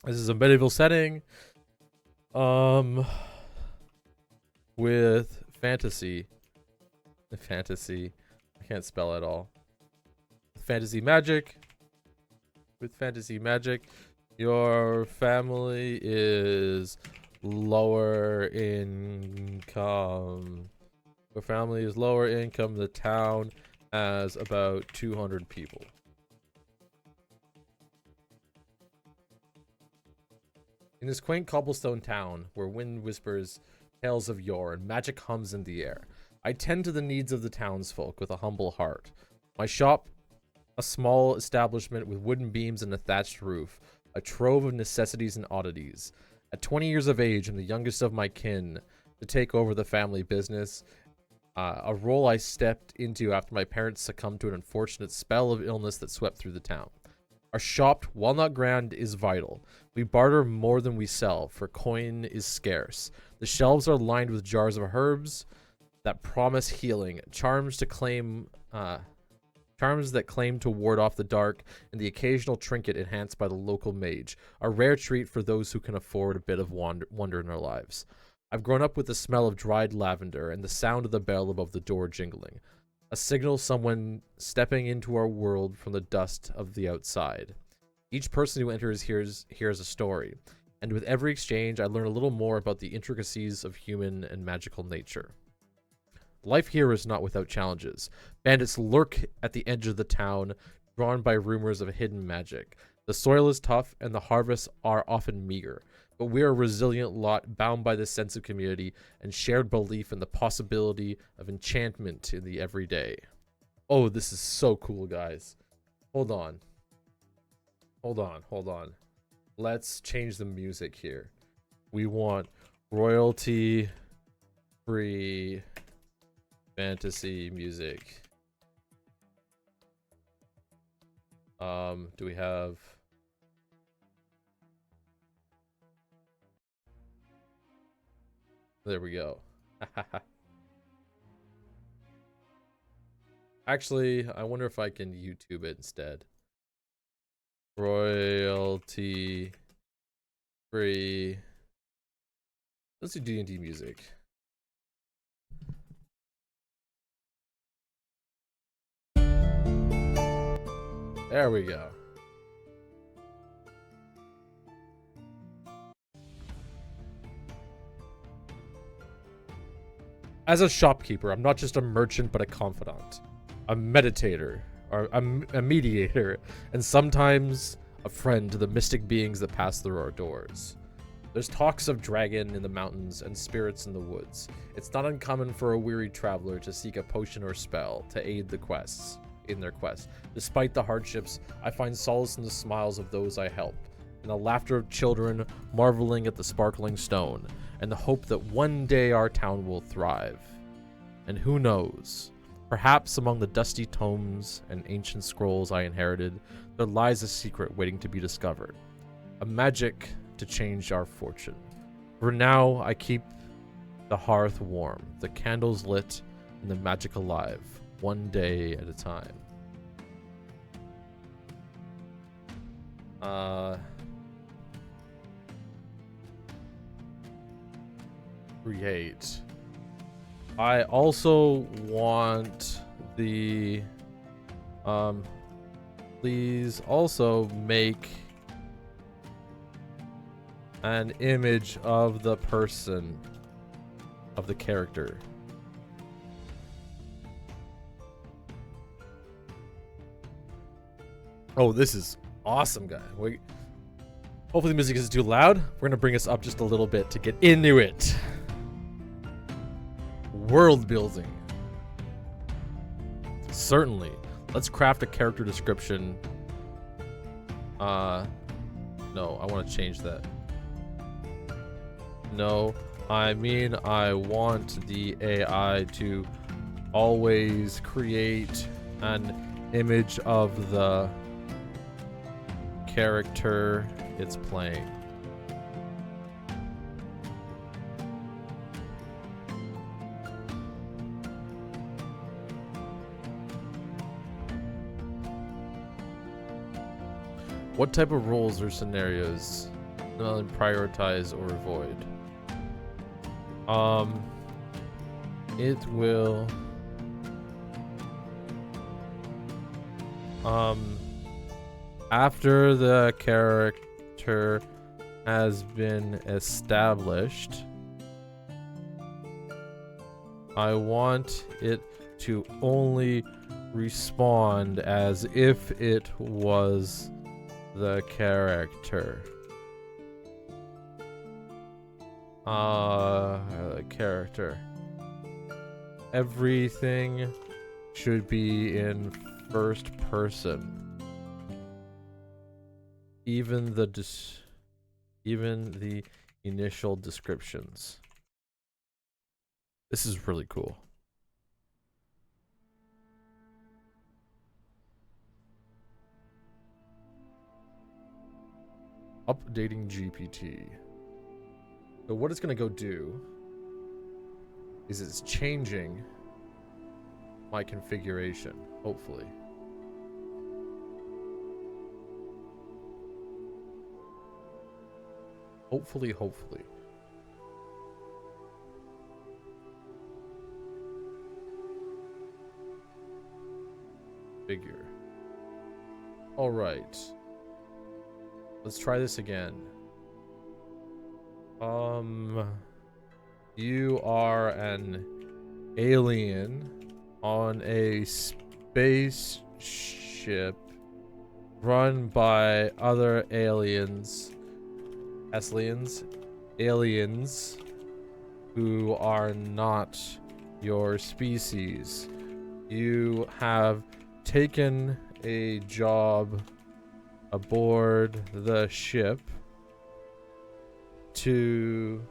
This is a medieval setting. With fantasy. Fantasy. I can't spell at all. Fantasy magic. With fantasy magic, your family is lower income. Your family is lower income. The town has about 200 people. In this quaint cobblestone town, where wind whispers tales of yore and magic hums in the air, I tend to the needs of the townsfolk with a humble heart. My shop, a small establishment with wooden beams and a thatched roof, a trove of necessities and oddities. At 20 years of age, I'm the youngest of my kin to take over the family business, a role I stepped into after my parents succumbed to an unfortunate spell of illness that swept through the town. Our shop, while not grand, is vital. We barter more than we sell, for coin is scarce. The shelves are lined with jars of herbs that promise healing, charms that claim to ward off the dark, and the occasional trinket enhanced by the local mage, a rare treat for those who can afford a bit of wonder in their lives. I've grown up with the smell of dried lavender and the sound of the bell above the door jingling, a signal someone stepping into our world from the dust of the outside. Each person who enters hears a story, and with every exchange I learn a little more about the intricacies of human and magical nature. Life here is not without challenges. Bandits lurk at the edge of the town, drawn by rumors of hidden magic. The soil is tough, and the harvests are often meager, but we are a resilient lot bound by the sense of community and shared belief in the possibility of enchantment in the everyday. Oh, this is so cool, guys. Hold on. Let's change the music here. We want royalty-free fantasy music. Do we have... There we go. Actually, I wonder if I can YouTube it instead. Royalty free. Let's do D&D music. There we go. As a shopkeeper, I'm not just a merchant, but a confidant, a meditator, or a mediator, and sometimes a friend to the mystic beings that pass through our doors. There's talks of dragon in the mountains and spirits in the woods. It's not uncommon for a weary traveler to seek a potion or spell to aid in their quest. Despite the hardships, I find solace in the smiles of those I help, in the laughter of children marveling at the sparkling stone, and the hope that one day our town will thrive. And who knows? Perhaps among the dusty tomes and ancient scrolls I inherited, there lies a secret waiting to be discovered. A magic to change our fortune. For now, I keep the hearth warm, the candles lit, and the magic alive, one day at a time. Create. I also want the please also make an image of the person, of the character. Oh, this is awesome, guy. Hopefully the music isn't too loud. We're gonna bring us up just a little bit to get into it. World building. Certainly. Let's craft a character description. No, I want to change that. No, I mean I want the AI to always create an image of the character it's playing. What type of roles or scenarios prioritize or avoid. It will after the character has been established, I want it to only respond as if it was the character. Character. Everything should be in first person. Even the initial descriptions. This is really cool. Updating GPT. So what it's gonna go do is it's changing my configuration, hopefully. Hopefully. Figure. All right. Let's try this again. You are an alien on a spaceship run by other aliens who are not your species. You have taken a job aboard the ship to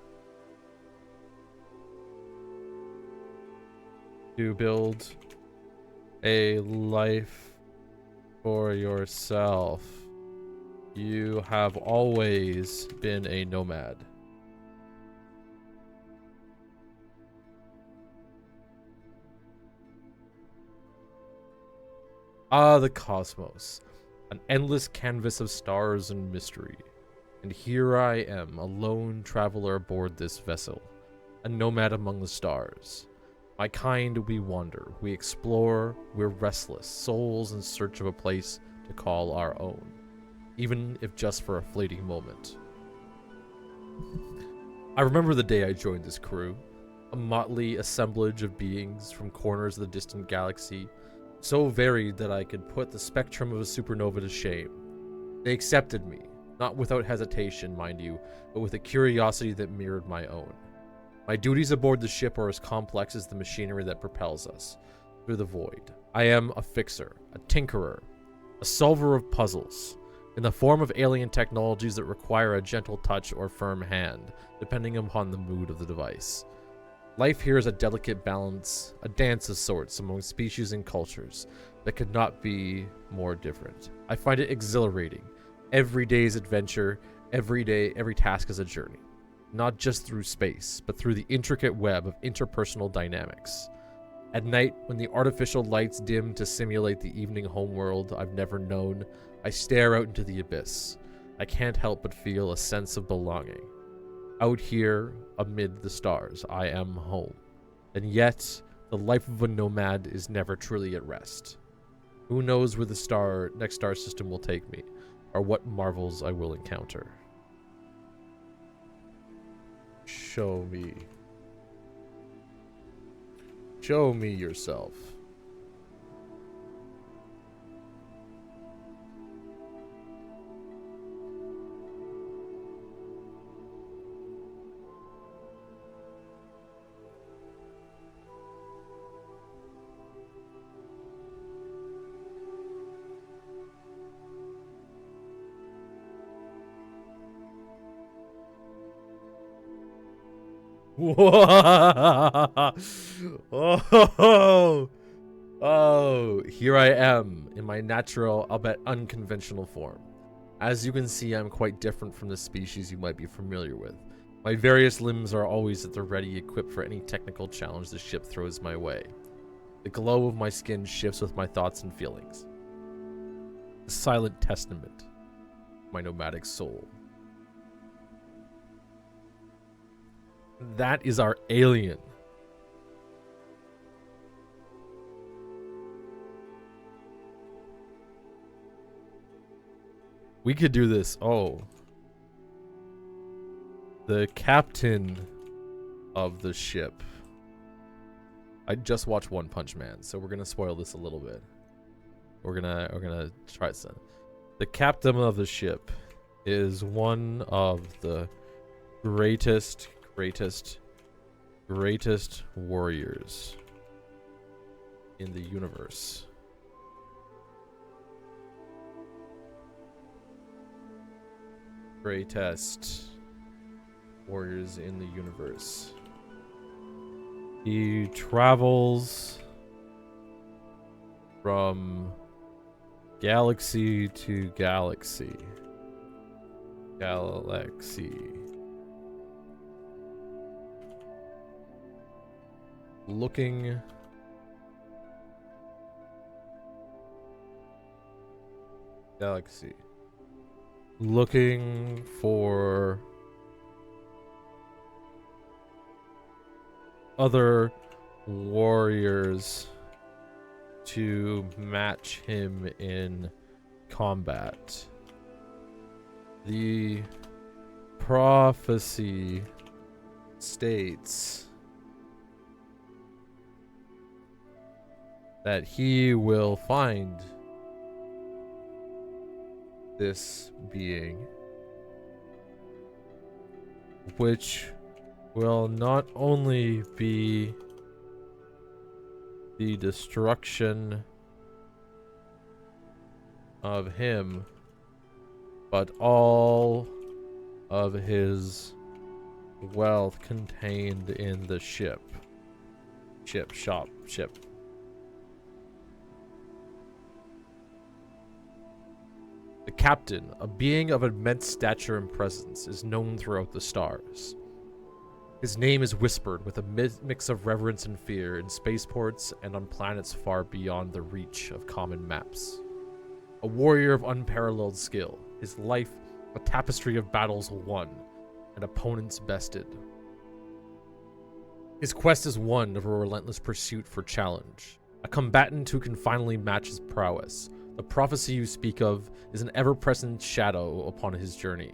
build a life for yourself. You have always been a nomad. The cosmos. An endless canvas of stars and mystery. And here I am, a lone traveler aboard this vessel. A nomad among the stars. My kind, we wander, we explore, we're restless, souls in search of a place to call our own. Even if just for a fleeting moment. I remember the day I joined this crew. A motley assemblage of beings from corners of the distant galaxy, so varied that I could put the spectrum of a supernova to shame. They accepted me, not without hesitation, mind you, but with a curiosity that mirrored my own. My duties aboard the ship are as complex as the machinery that propels us through the void. I am a fixer, a tinkerer, a solver of puzzles, in the form of alien technologies that require a gentle touch or firm hand, depending upon the mood of the device. Life here is a delicate balance, a dance of sorts among species and cultures that could not be more different. I find it exhilarating. Every day's adventure, every day, every task is a journey. Not just through space, but through the intricate web of interpersonal dynamics. At night, when the artificial lights dim to simulate the evening homeworld I've never known, I stare out into the abyss. I can't help but feel a sense of belonging. Out here, amid the stars, I am home. And yet, the life of a nomad is never truly at rest. Who knows where the next star system will take me, or what marvels I will encounter. Show me. Show me yourself. Oh, here I am in my natural, albeit unconventional form. As you can see, I'm quite different from the species you might be familiar with. My various limbs are always at the ready, equipped for any technical challenge the ship throws my way. The glow of my skin shifts with my thoughts and feelings. A silent testament to my nomadic soul. That is our alien. We could do this. Oh. The captain of the ship. I just watched One Punch Man, so we're gonna spoil this a little bit. We're gonna try some. The captain of the ship is one of the greatest warriors in the universe. Greatest warriors in the universe. He travels from galaxy to galaxy. Looking for other warriors to match him in combat. The prophecy states that he will find this being, which will not only be the destruction of him, but all of his wealth contained in the ship. The captain, a being of immense stature and presence, is known throughout the stars. His name is whispered with a mix of reverence and fear in spaceports and on planets far beyond the reach of common maps. A warrior of unparalleled skill, his life a tapestry of battles won and opponents bested. His quest is one of a relentless pursuit for challenge, a combatant who can finally match his prowess. The prophecy you speak of is an ever-present shadow upon his journey.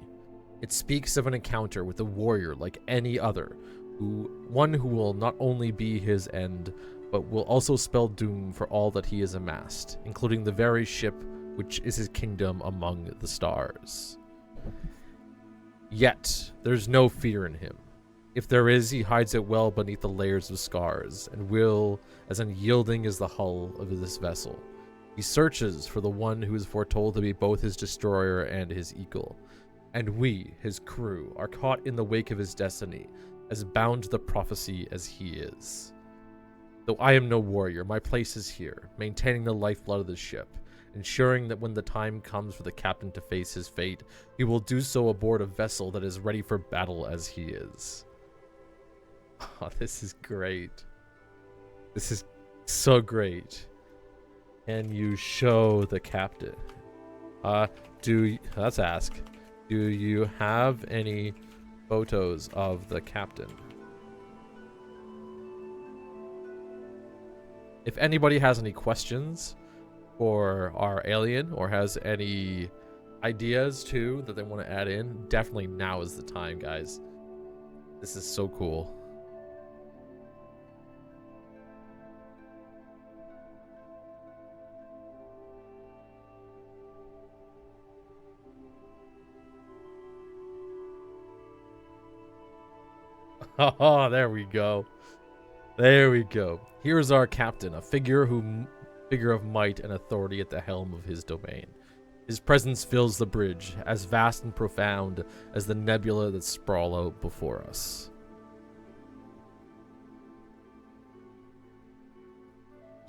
It speaks of an encounter with a warrior like any other, one who will not only be his end, but will also spell doom for all that he has amassed, including the very ship which is his kingdom among the stars. Yet, there's no fear in him. If there is, he hides it well beneath the layers of scars, and will as unyielding as the hull of this vessel. He searches for the one who is foretold to be both his destroyer and his equal. And we, his crew, are caught in the wake of his destiny, as bound to the prophecy as he is. Though I am no warrior, my place is here, maintaining the lifeblood of the ship, ensuring that when the time comes for the captain to face his fate, he will do so aboard a vessel that is ready for battle as he is. Oh, this is great. This is so great. Can you show the captain? Let's ask. Do you have any photos of the captain? If anybody has any questions for our alien or has any ideas too that they want to add in, definitely now is the time, guys. This is so cool. Oh, there we go. There we go. Here is our captain, a figure of might and authority at the helm of his domain. His presence fills the bridge, as vast and profound as the nebula that sprawl out before us.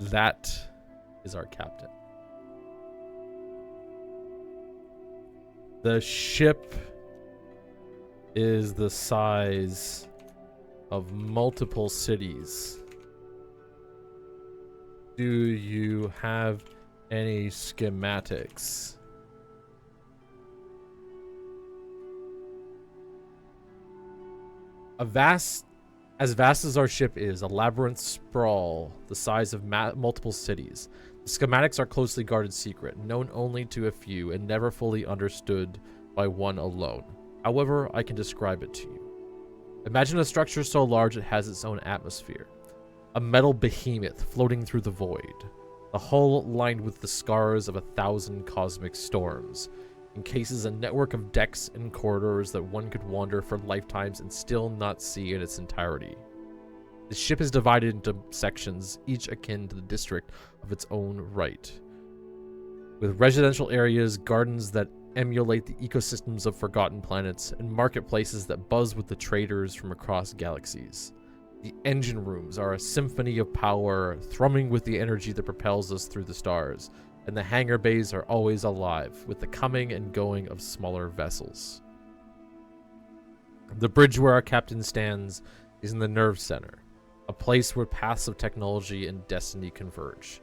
That is our captain. The ship is the size of multiple cities. Do you have any schematics? As vast as our ship is, a labyrinth sprawl the size of multiple cities. The schematics are closely guarded secret, known only to a few and never fully understood by one alone. However, I can describe it to you. Imagine a structure so large it has its own atmosphere. A metal behemoth floating through the void. The hull lined with the scars of 1,000 cosmic storms. Encases a network of decks and corridors that one could wander for lifetimes and still not see in its entirety. The ship is divided into sections, each akin to the district of its own right, with residential areas, gardens that emulate the ecosystems of forgotten planets, and marketplaces that buzz with the traders from across galaxies. The engine rooms are a symphony of power, thrumming with the energy that propels us through the stars, and the hangar bays are always alive with the coming and going of smaller vessels. The bridge where our captain stands is in the nerve center, a place where paths of technology and destiny converge.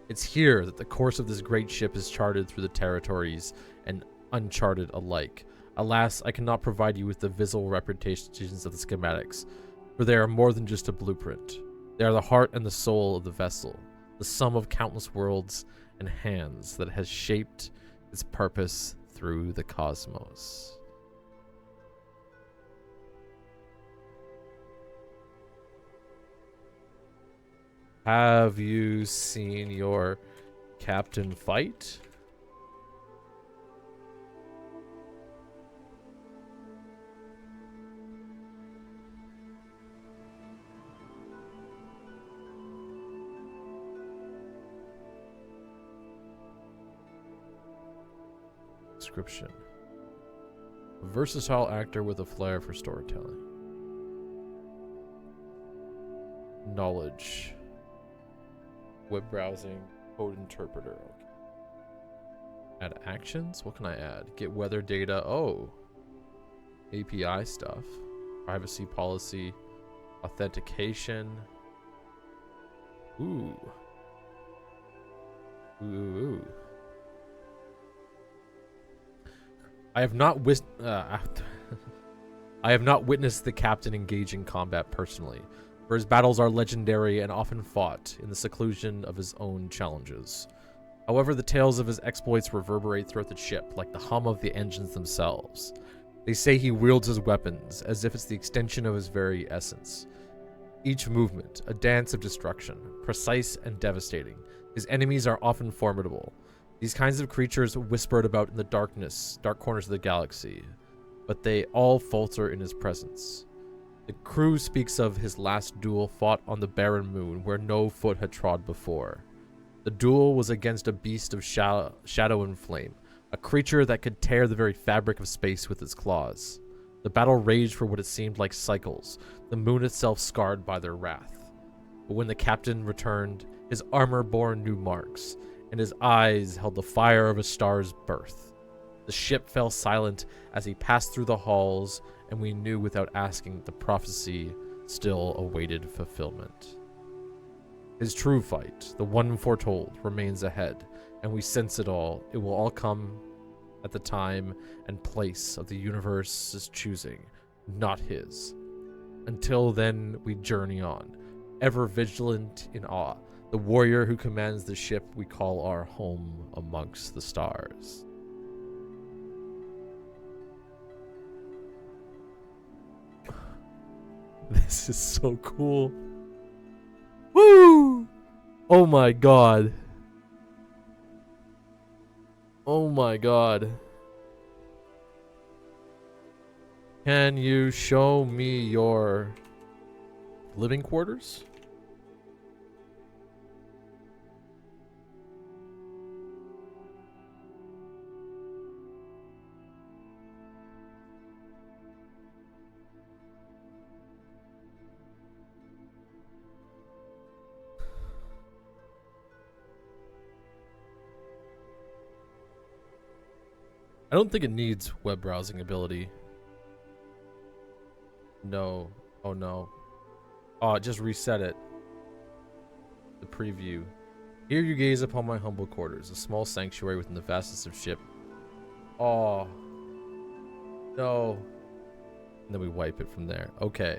It's here that the course of this great ship is charted through the territories and uncharted alike. Alas, I cannot provide you with the visual representations of the schematics, for they are more than just a blueprint. They are the heart and the soul of the vessel, the sum of countless worlds and hands that has shaped its purpose through the cosmos. Have you seen your captain fight? Description. A versatile actor with a flair for storytelling. Knowledge. Web browsing. Code interpreter. Okay. Add actions? What can I add? Get weather data. Oh. API stuff. Privacy policy. Authentication. Ooh. Ooh. I have not witnessed the captain engage in combat personally, for his battles are legendary and often fought in the seclusion of his own challenges. However, the tales of his exploits reverberate throughout the ship like the hum of the engines themselves. They say he wields his weapons as if it's the extension of his very essence. Each movement, a dance of destruction, precise and devastating. His enemies are often formidable. These kinds of creatures whispered about in the dark corners of the galaxy, but they all falter in his presence. The crew speaks of his last duel fought on the barren moon where no foot had trod before. The duel was against a beast of shadow and flame, a creature that could tear the very fabric of space with its claws. The battle raged for what it seemed like cycles, the moon itself scarred by their wrath. But when the captain returned, his armor bore new marks, and his eyes held the fire of a star's birth. The ship fell silent as he passed through the halls, and we knew without asking that the prophecy still awaited fulfillment. His true fight, the one foretold, remains ahead, and we sense it all. It will all come at the time and place of the universe's choosing, not his. Until then, we journey on, ever vigilant in awe, the warrior who commands the ship we call our home amongst the stars. This is so cool. Woo! Oh my god. Oh my god. Can you show me your living quarters? I don't think it needs web browsing ability. No. Oh no. Oh, just reset it. The preview. Here you gaze upon my humble quarters, a small sanctuary within the vastness of ship. Oh. No. And then we wipe it from there. Okay.